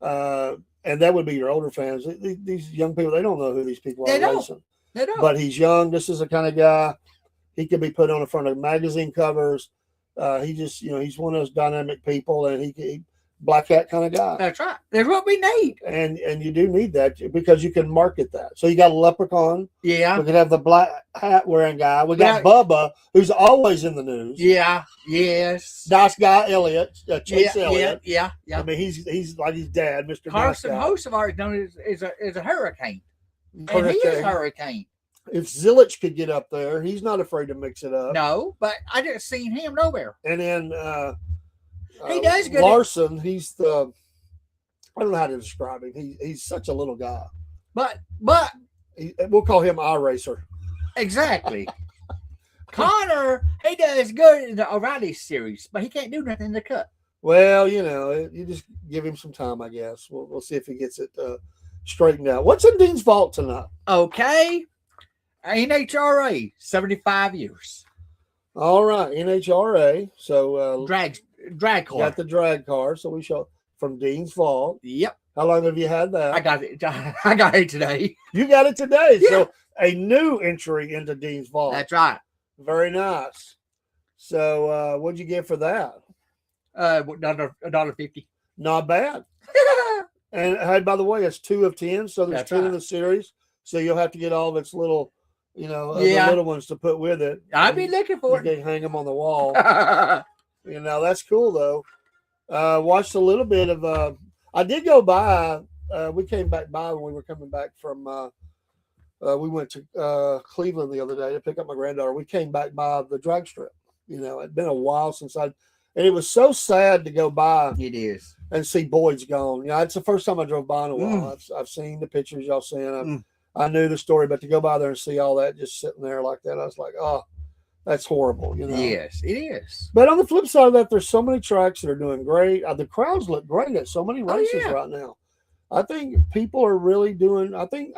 And that would be your older fans. These young people, they don't know who these people are. They don't. But he's young. This is the kind of guy, he could be put on the front of magazine covers. He just, he's one of those dynamic people, and he black hat kind of guy. That's right. That's what we need. And you do need that because you can market that. So you got a leprechaun. Yeah. We could have the black hat wearing guy. We got Bubba, who's always in the news. Yeah. Yes. Nice guy, Elliott, Chase Elliott. Yeah. I mean, he's like his dad, Mr. Carson Hocevar is known as a hurricane. And he is a hurricane. If Zilich could get up there, he's not afraid to mix it up. No, but I didn't see him nowhere. And then he does good. Larson, he's I don't know how to describe him. He's such a little guy. But we'll call him iRacer. Exactly. Connor, he does good in the O'Reilly series, but he can't do nothing in the Cup. Well, you just give him some time, I guess. We'll see if he gets it straightened out. What's in Dean's vault tonight? Okay. NHRA, 75 years. All right, NHRA. So drag car. Got the drag car. So we show from Dean's vault. Yep. How long have you had that? I got it today. You got it today. Yeah. So a new entry into Dean's vault. That's right. Very nice. So what'd you get for that? $1.50. Not bad. And hey, by the way, it's 2 of 10. So there's 10 in the series. So you'll have to get all of its little, the little ones to put with it. I'll be looking for it. You can hang them on the wall. That's cool though. Watched a little bit of. I did go by we came back by when we were coming back from. We went to Cleveland the other day to pick up my granddaughter. We came back by the drag strip. It'd been a while since and it was so sad to go by. It is. And see Boyd's gone. It's the first time I drove by in a while. I've seen the pictures y'all seen. I knew the story, but to go by there and see all that just sitting there like that, I was like, oh, that's horrible. Yes, it is. But on the flip side of that, there's so many tracks that are doing great. The crowds look great at so many races right now. I think people are really doing. I think,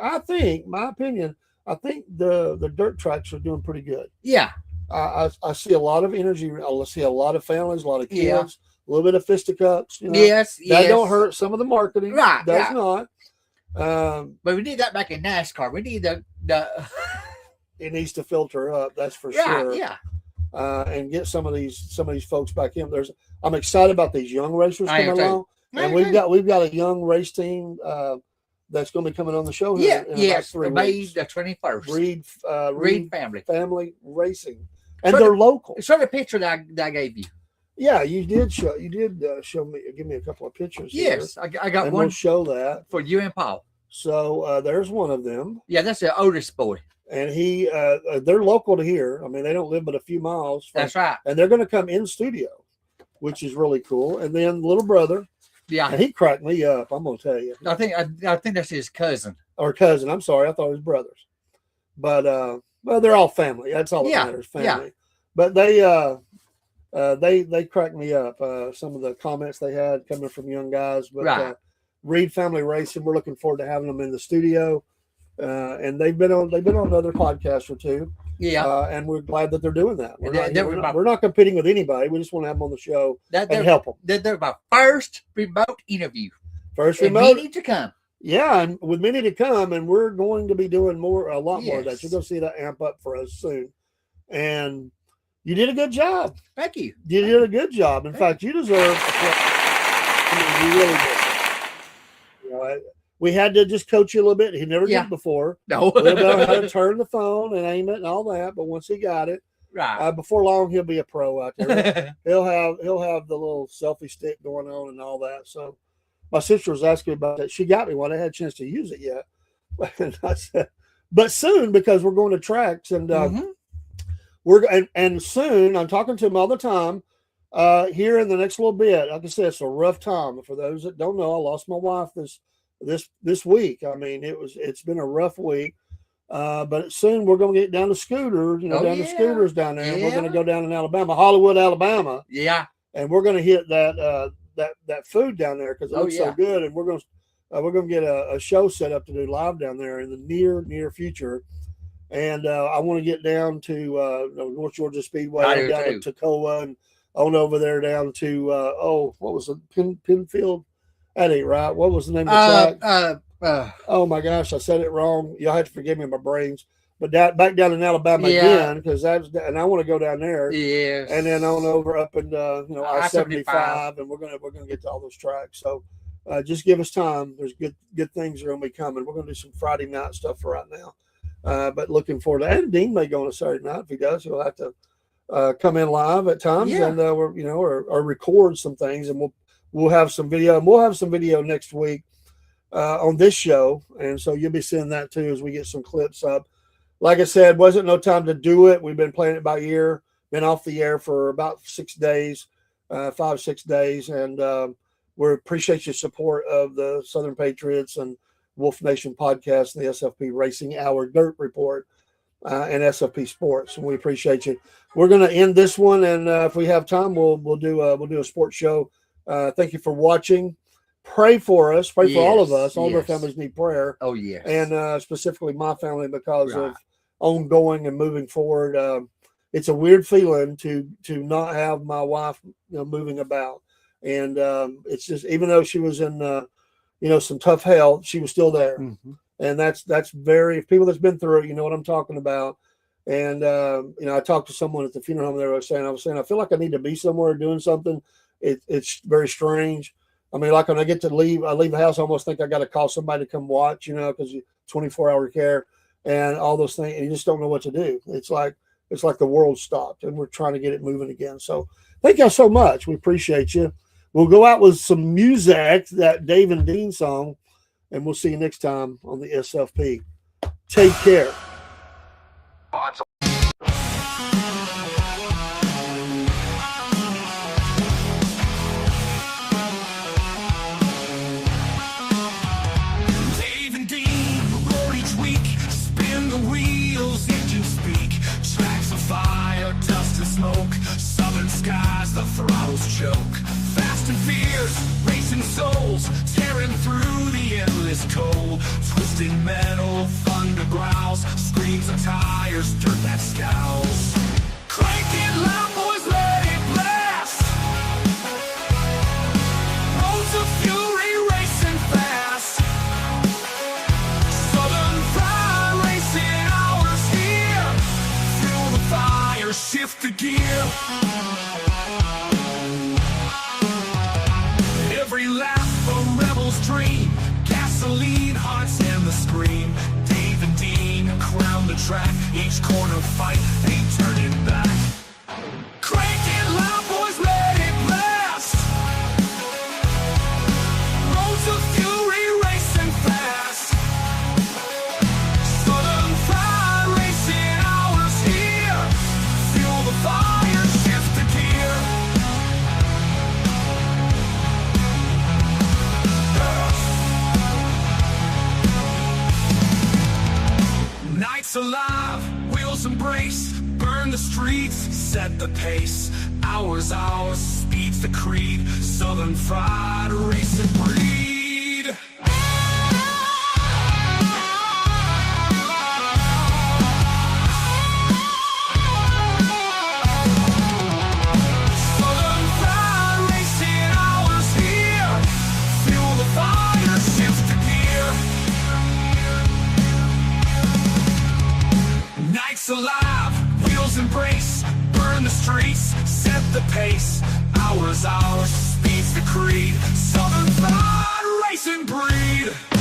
my opinion, I think the dirt tracks are doing pretty good. Yeah. I see a lot of energy. I see a lot of families, a lot of kids, a little bit of fisticuffs. Yes. That don't hurt some of the marketing. Right. Does not. But we need that back in NASCAR. We need the it needs to filter up. That's for sure. Yeah. And get some of these folks back in. I'm excited about these young racers coming along, and we've got a young race team that's going to be coming on the show here in about 3 weeks. May the 21st. Reed family racing, and they're local. Show the picture that I gave you. Yeah, you did show me, give me a couple of pictures. Yes, here, I got and one. We'll show that for you and Paul. So there's one of them. Yeah, that's the oldest boy. And they're local to here. I mean, they don't live but a few miles. That's right. And they're going to come in studio, which is really cool. And then little brother. Yeah. And he cracked me up. I'm going to tell you. I think that's his cousin. Or cousin. I'm sorry. I thought it was brothers. But well, they're all family. That's all that matters. Family. Yeah. But they cracked me up. Some of the comments they had coming from young guys. But Reed Family Racing, we're looking forward to having them in the studio. And they've been on another podcast or two. Yeah. And we're glad that they're doing that. We're not competing with anybody. We just want to have them on the show and help them. They're my first remote interview. First remote. Many to come. Yeah, and with many to come, and we're going to be doing a lot more of that. You're going to see that amp up for us soon. And you did a good job. Thank you. You did a good job. In fact, you deserve you really did. We had to just coach you a little bit. He never did before. No. A little bit on how to turn the phone and aim it and all that. But once he got it, before long he'll be a pro out there. he'll have the little selfie stick going on and all that. So my sister was asking about that. She got me one. I had a chance to use it yet. And I said, but soon, because we're going to tracks and and soon, I'm talking to him all the time. Here in the next little bit, like I said, it's a rough time. For those that don't know, I lost my wife this week. I mean, it's been a rough week. But soon we're going to get down to Scooter, to Scooters down there. Yeah. We're going to go down in Alabama, Hollywood, Alabama. Yeah. And we're going to hit that food down there because it looks so good. And we're going to get a show set up to do live down there in the near future. And I want to get down to North Georgia Speedway, down to Toccoa, and on over there down to what was it, Penfield? That ain't right. What was the name of the track? Oh my gosh, I said it wrong. Y'all have to forgive me, my brains. But back down in Alabama again, because and I want to go down there. Yes. And then on over up and I-75, and we're gonna get to all those tracks. So just give us time. There's good things are gonna be coming. We're gonna do some Friday night stuff for right now. But looking forward to that. And Dean may go on a Saturday night. If he does, he'll have to come in live at times and or record some things, and we'll have some video. And we'll have some video next week on this show, and so you'll be seeing that too as we get some clips up. Like I said, wasn't no time to do it. We've been playing it by ear. Been off the air for about 6 days, 5-6 days, and we appreciate your support of the Southern Patriots and Wolf Nation podcast and the SFP Racing Hour Dirt Report and SFP Sports. And we appreciate you. We're going to end this one, and if we have time, we'll do a sports show. Thank you for watching. Pray for us. Pray for all of us. All of our families need prayer. Oh, yes. And specifically my family because of ongoing and moving forward. It's a weird feeling to not have my wife moving about. And it's just, even though she was in some tough health, she was still there. Mm-hmm. And that's very, people that's been through it, you know what I'm talking about. And I talked to someone at the funeral home there. I was saying I feel like I need to be somewhere doing something. It's very strange. I mean, like when I get to leave, I leave the house, I almost think I got to call somebody to come watch, because 24-hour care and all those things, and you just don't know what to do. It's like the world stopped, and we're trying to get it moving again. So thank y'all so much. We appreciate you. We'll go out with some music, that Dave and Dean song, and we'll see you next time on the SFP. Take care. Dave and Dean roll each week, spin the wheels, engines speak, tracks of fire, dust and smoke, southern skies, the throttles choke. Fast and fierce, racing souls, tearing through the endless cold. Twisting metal, thunder growls, screams of tires, dirt that scowls. Crank it loud, boys, let it blast. Roads of fury racing fast. Southern Fried Racing Hours here. Fuel the fire, shift the gear. Every lap a rebel's dream, gasoline, hearts and the scream. Dave and Dean crown the track, each corner fight, ain't turning back. Crank it loud, boys, let it blast. Roads of fury racing fast. Southern Fried Racing Hours here. Fuel the fire, shift the gear. Nights alive, wheels embrace, burn the streets, set the pace. Hours, speed's the creed, Southern Fried Racing breed. Southern Fried Racing Hours here. Fuel the fire, shift the gear. Nights alive, wheels embrace, burn the streets, set the pace. Hours, speed's the creed, Southern Fried Racing breed.